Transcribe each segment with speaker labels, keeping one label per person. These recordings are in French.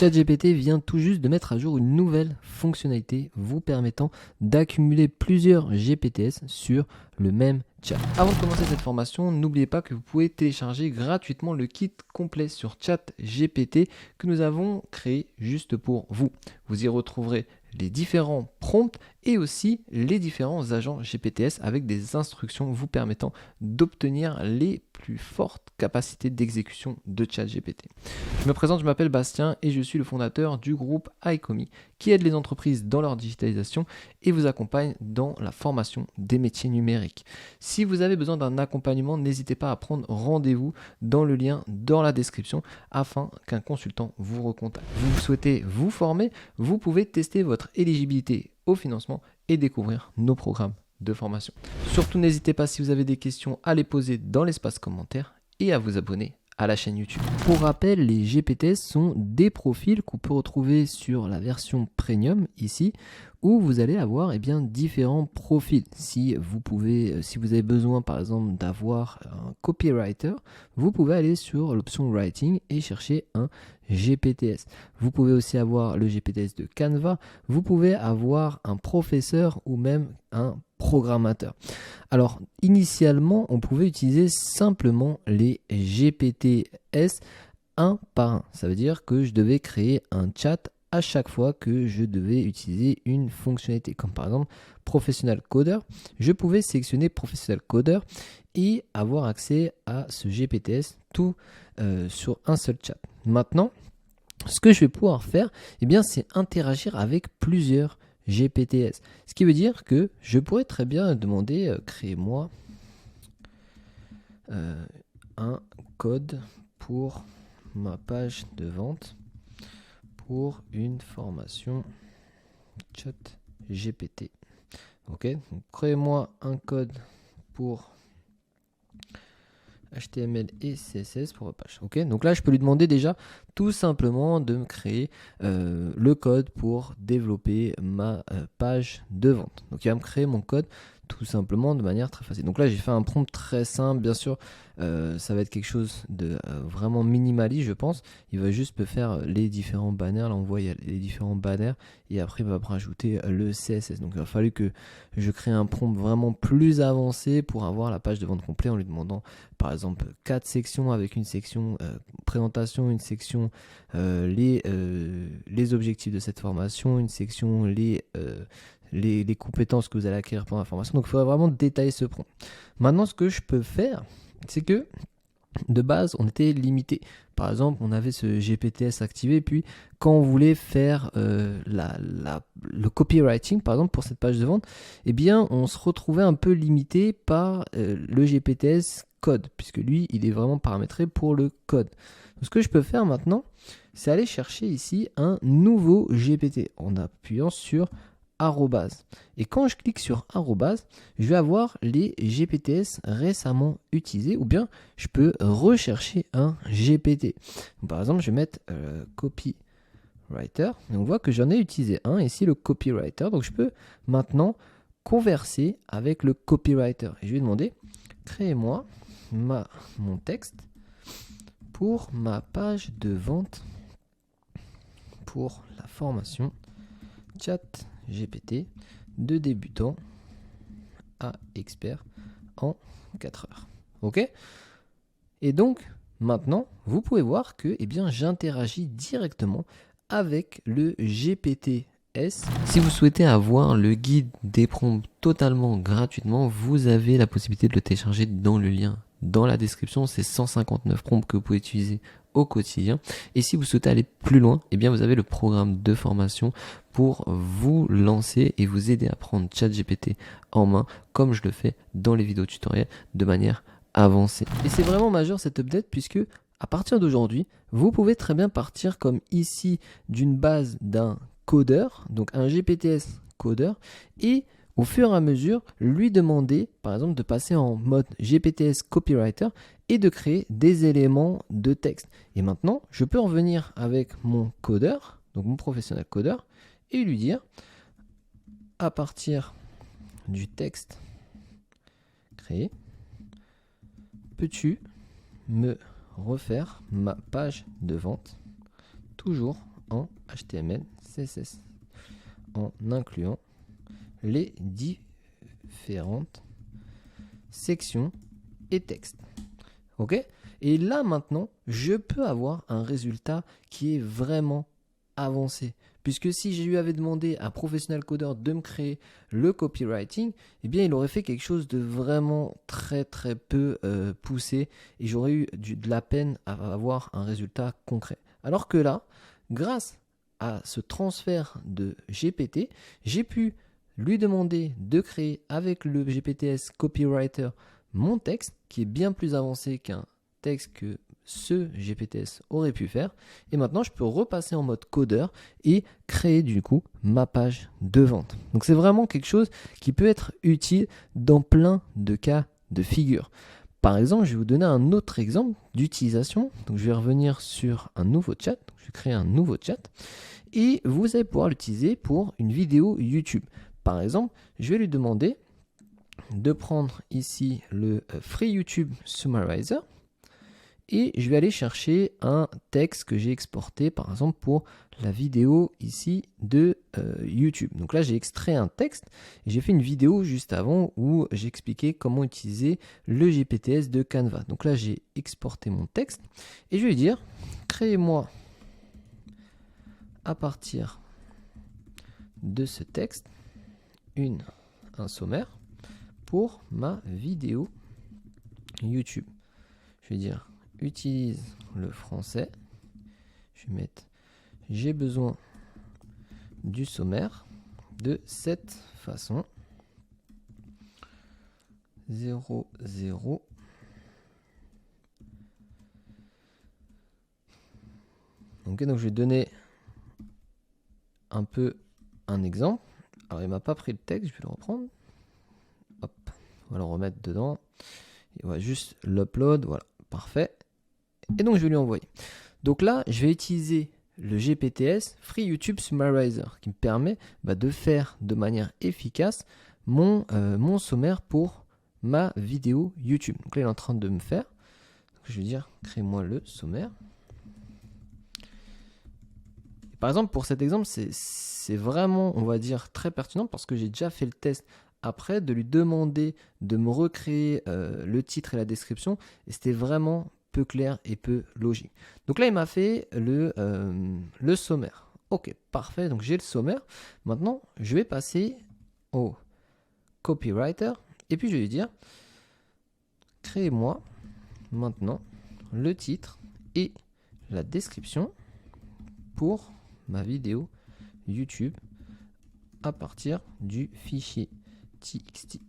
Speaker 1: ChatGPT vient tout juste de mettre à jour une nouvelle fonctionnalité vous permettant d'accumuler plusieurs GPTS sur le même chat. Avant de commencer cette formation, n'oubliez pas que vous pouvez télécharger gratuitement le kit complet sur ChatGPT que nous avons créé juste pour vous. Vous y retrouverez les différents prompts et aussi les différents agents GPTS avec des instructions vous permettant d'obtenir les plus fortes capacités d'exécution de ChatGPT. Je me présente, je m'appelle Bastien et je suis le fondateur du groupe iComi qui aide les entreprises dans leur digitalisation et vous accompagne dans la formation des métiers numériques. Si vous avez besoin d'un accompagnement, n'hésitez pas à prendre rendez-vous dans le lien dans la description afin qu'un consultant vous recontacte. Vous souhaitez vous former, vous pouvez tester votre éligibilité au financement et découvrir nos programmes de formation. Surtout, n'hésitez pas si vous avez des questions à les poser dans l'espace commentaire et à vous abonner à la chaîne YouTube. Pour rappel, les GPTS sont des profils qu'on peut retrouver sur la version premium ici, où vous allez avoir différents profils. Si vous avez besoin par exemple d'avoir un copywriter, vous pouvez aller sur l'option writing et chercher un GPTS. Vous pouvez aussi avoir le GPTS de Canva, vous pouvez avoir un professeur ou même un programmateur. Alors, initialement, on pouvait utiliser simplement les GPTS un par un. Ça veut dire que je devais créer un chat à chaque fois que je devais utiliser une fonctionnalité. Comme par exemple, Professional Coder. Je pouvais sélectionner Professional Coder et avoir accès à ce GPTS tout sur un seul chat. Maintenant, ce que je vais pouvoir faire, c'est interagir avec plusieurs GPTS. Ce qui veut dire que je pourrais très bien demander créez-moi un code pour ma page de vente pour une formation chat GPT. Ok, donc créez-moi un code pour HTML et CSS pour votre page. Ok, donc là je peux lui demander déjà tout simplement de me créer le code pour développer ma page de vente. Donc il va me créer mon code tout simplement de manière très facile. Donc là j'ai fait un prompt très simple, bien sûr ça va être quelque chose de vraiment minimaliste je pense. Il va juste me faire les différents banners, là on voit il y a les différents banners et après il va me rajouter le CSS. Donc il a fallu que je crée un prompt vraiment plus avancé pour avoir la page de vente complète en lui demandant par exemple 4 sections avec une section présentation, une section les objectifs de cette formation, une section les compétences que vous allez acquérir pendant la formation. Donc il faudra vraiment détailler ce prompt. Maintenant ce que je peux faire, c'est que de base on était limité. Par exemple on avait ce GPTS activé, puis quand on voulait faire le copywriting par exemple pour cette page de vente, on se retrouvait un peu limité par le GPTS code, puisque lui il est vraiment paramétré pour le code. Donc, ce que je peux faire maintenant, c'est aller chercher ici un nouveau GPT en appuyant sur arrobase. Et quand je clique sur arrobase, je vais avoir les GPTS récemment utilisés, ou bien je peux rechercher un GPT. Donc, par exemple, je vais mettre copywriter, et on voit que j'en ai utilisé un, ici le copywriter. Donc je peux maintenant converser avec le copywriter. Et je vais demander, créez-moi mon texte pour ma page de vente pour la formation chat GPT de débutant à expert en 4 heures. Ok? Et donc, maintenant, vous pouvez voir que j'interagis directement avec le GPTS. Si vous souhaitez avoir le guide des prompts totalement gratuitement, vous avez la possibilité de le télécharger dans le lien dans la description. C'est 159 prompts que vous pouvez utiliser au quotidien. Et si vous souhaitez aller plus loin, vous avez le programme de formation pour vous lancer et vous aider à prendre ChatGPT en main, comme je le fais dans les vidéos tutoriels de manière avancée. Et c'est vraiment majeur cette update puisque à partir d'aujourd'hui, vous pouvez très bien partir comme ici d'une base d'un codeur, donc un GPTS codeur, et au fur et à mesure, lui demander, par exemple, de passer en mode GPTS Copywriter et de créer des éléments de texte. Et maintenant, je peux revenir avec mon codeur, donc mon professionnel codeur, et lui dire, à partir du texte créé, peux-tu me refaire ma page de vente, toujours en HTML, CSS, en incluant les différentes sections et textes. Ok? Et là maintenant, je peux avoir un résultat qui est vraiment avancé. Puisque si je lui avais demandé à Professional Coder de me créer le copywriting, eh bien il aurait fait quelque chose de vraiment très très peu poussé et j'aurais eu de la peine à avoir un résultat concret. Alors que là, grâce à ce transfert de GPT, j'ai pu lui demander de créer avec le GPTS Copywriter mon texte qui est bien plus avancé qu'un texte que ce GPTS aurait pu faire. Et maintenant, je peux repasser en mode codeur et créer du coup ma page de vente. Donc c'est vraiment quelque chose qui peut être utile dans plein de cas de figure. Par exemple, je vais vous donner un autre exemple d'utilisation. Donc je vais revenir sur un nouveau chat. Donc, je vais créer un nouveau chat et vous allez pouvoir l'utiliser pour une vidéo YouTube. Par exemple, je vais lui demander de prendre ici le Free YouTube Summarizer et je vais aller chercher un texte que j'ai exporté par exemple pour la vidéo ici de YouTube. Donc là j'ai extrait un texte et j'ai fait une vidéo juste avant où j'ai expliqué comment utiliser le GPTS de Canva. Donc là j'ai exporté mon texte et je vais lui dire créez-moi à partir de ce texte un sommaire pour ma vidéo YouTube. Je vais dire utilise le français. Je vais mettre j'ai besoin du sommaire de cette façon. 0, 0. Ok, donc je vais donner un peu un exemple. Alors il m'a pas pris le texte, je vais le reprendre. Hop, on va le remettre dedans. Et on va juste l'upload, voilà, parfait. Et donc je vais lui envoyer. Donc là, je vais utiliser le GPTS Free YouTube Summarizer qui me permet de faire de manière efficace mon sommaire pour ma vidéo YouTube. Donc là, il est en train de me faire. Donc, je vais dire, crée-moi le sommaire. Et par exemple, pour cet exemple, c'est vraiment, on va dire, très pertinent parce que j'ai déjà fait le test après de lui demander de me recréer le titre et la description. Et c'était vraiment peu clair et peu logique. Donc là, il m'a fait le sommaire. Ok, parfait. Donc j'ai le sommaire. Maintenant, je vais passer au copywriter. Et puis, je vais lui dire, créez-moi maintenant le titre et la description pour ma vidéo YouTube à partir du fichier txt.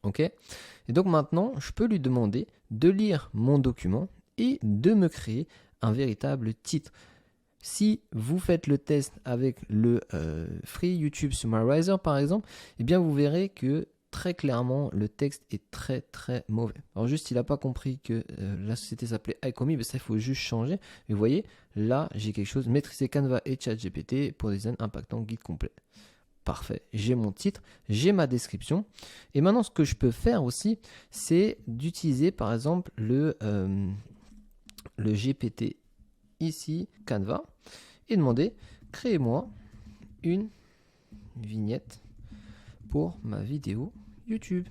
Speaker 1: Ok. Et donc maintenant, je peux lui demander de lire mon document et de me créer un véritable titre. Si vous faites le test avec le Free YouTube Summarizer par exemple, eh bien vous verrez que très clairement le texte est très très mauvais. Alors juste il n'a pas compris que la société s'appelait iComi, mais ça il faut juste changer. Mais vous voyez, là j'ai quelque chose, maîtriser Canva et ChatGPT pour design impactant, guide complet. Parfait, j'ai mon titre, j'ai ma description. Et maintenant, ce que je peux faire aussi, c'est d'utiliser par exemple le GPT ici, Canva, et demander, créez-moi une vignette pour ma vidéo YouTube.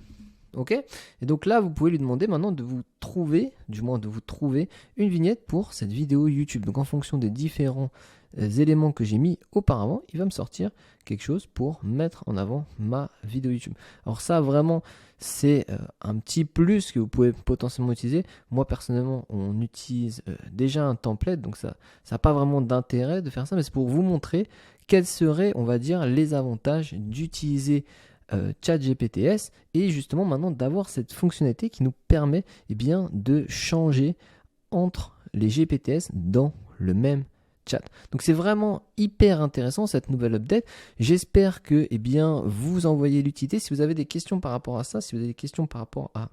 Speaker 1: Ok? Et donc là, vous pouvez lui demander maintenant de vous trouver, du moins de vous trouver une vignette pour cette vidéo YouTube. Donc en fonction des différents éléments que j'ai mis auparavant, il va me sortir quelque chose pour mettre en avant ma vidéo YouTube. Alors ça vraiment c'est un petit plus que vous pouvez potentiellement utiliser. Moi personnellement on utilise déjà un template, donc ça n'a pas vraiment d'intérêt de faire ça, mais c'est pour vous montrer quels seraient, on va dire, les avantages d'utiliser ChatGPTS et justement maintenant d'avoir cette fonctionnalité qui nous permet de changer entre les GPTS dans le même chat. Donc c'est vraiment hyper intéressant cette nouvelle update. J'espère que vous envoyez l'utilité. Si vous avez des questions par rapport à ça, si vous avez des questions par rapport à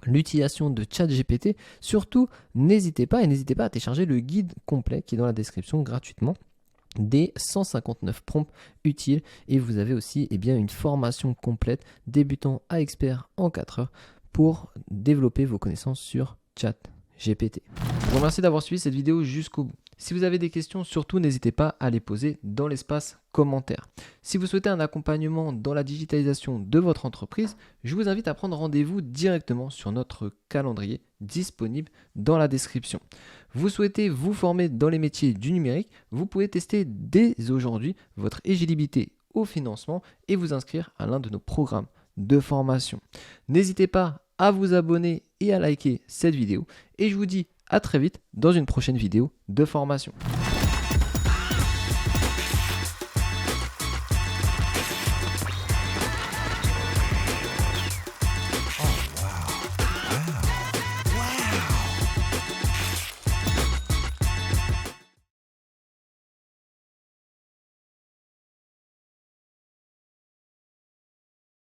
Speaker 1: l'utilisation de ChatGPT, surtout n'hésitez pas à télécharger le guide complet qui est dans la description gratuitement des 159 prompts utiles et vous avez aussi une formation complète débutant à expert en 4 heures pour développer vos connaissances sur ChatGPT. Je vous remercie d'avoir suivi cette vidéo jusqu'au bout. Si vous avez des questions, surtout n'hésitez pas à les poser dans l'espace commentaire. Si vous souhaitez un accompagnement dans la digitalisation de votre entreprise, je vous invite à prendre rendez-vous directement sur notre calendrier disponible dans la description. Vous souhaitez vous former dans les métiers du numérique, vous pouvez tester dès aujourd'hui votre éligibilité au financement et vous inscrire à l'un de nos programmes de formation. N'hésitez pas à vous abonner et à liker cette vidéo et je vous dis à très vite dans une prochaine vidéo de formation.